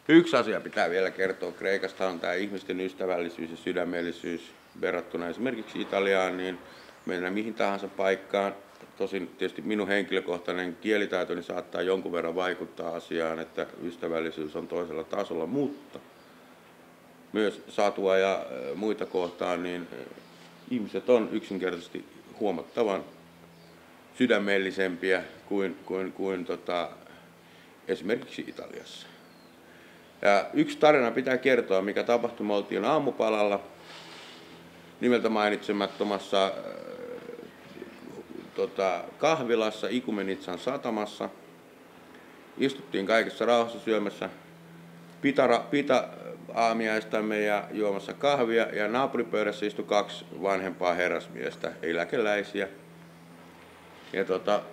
Yksi asia pitää vielä kertoa Kreikasta on tämä ihmisten ystävällisyys ja sydämellisyys verrattuna esimerkiksi Italiaan, niin mennä mihin tahansa paikkaan. Tosin tietysti minun henkilökohtainen kielitaitoni saattaa jonkun verran vaikuttaa asiaan, että ystävällisyys on toisella tasolla, mutta myös satua ja muita kohtaan, niin ihmiset on yksinkertaisesti huomattavan sydämellisempiä kuin esimerkiksi Italiassa. Ja yksi tarina pitää kertoa, mikä tapahtui. Me oltiin aamupalalla nimeltä mainitsemattomassa kahvilassa Ikumenitsan satamassa. Istuttiin kaikessa rauhassa syömässä pita-aamiaistamme ja juomassa kahvia. Ja naapuripöydässä istui kaksi vanhempaa herrasmiestä, eläkeläisiä. Ja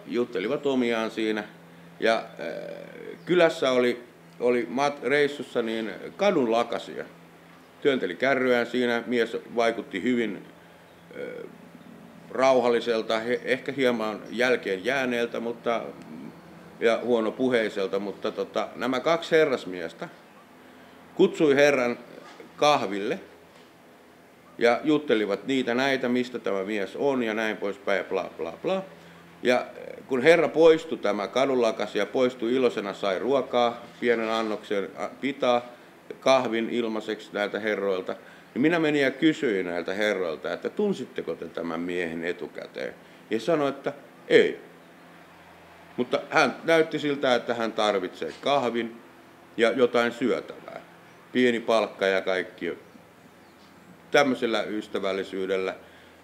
juttelivat omiaan siinä. Ja kylässä oli reissussa niin kadunlakasia. Työnteli kärryään siinä. Mies vaikutti hyvin rauhalliselta, ehkä hieman jälkeen jääneeltä ja huonopuheiselta, mutta nämä kaksi herrasmiestä kutsui herran kahville ja juttelivat niitä näitä, mistä tämä mies on ja näin poispäin ja bla bla bla. Ja kun herra poistui, tämä kadunlakasia poistui iloisena, sai ruokaa, pienen annoksen pitaa, kahvin ilmaiseksi näiltä herroilta, niin minä menin ja kysyin näiltä herroilta, että tunsitteko te tämän miehen etukäteen? Ja sanoi, että ei. Mutta hän näytti siltä, että hän tarvitsee kahvin ja jotain syötävää. Pieni palkka ja kaikki tämmöisellä ystävällisyydellä.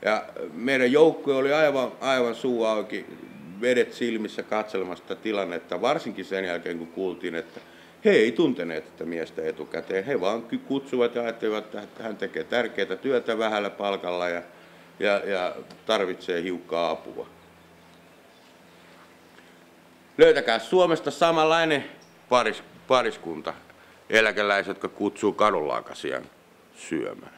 Ja meidän joukkue oli aivan suu auki, vedet silmissä katselemassa sitä tilannetta, varsinkin sen jälkeen kun kuultiin, että he ei tunteneet tätä miestä etukäteen. He vaan kutsuvat ja ajattelivat, että hän tekee tärkeää työtä vähällä palkalla ja tarvitsee hiukkaa apua. Löytäkää Suomesta samanlainen pariskunta, eläkeläiset, jotka kutsuu kadunlakasiaan syömään.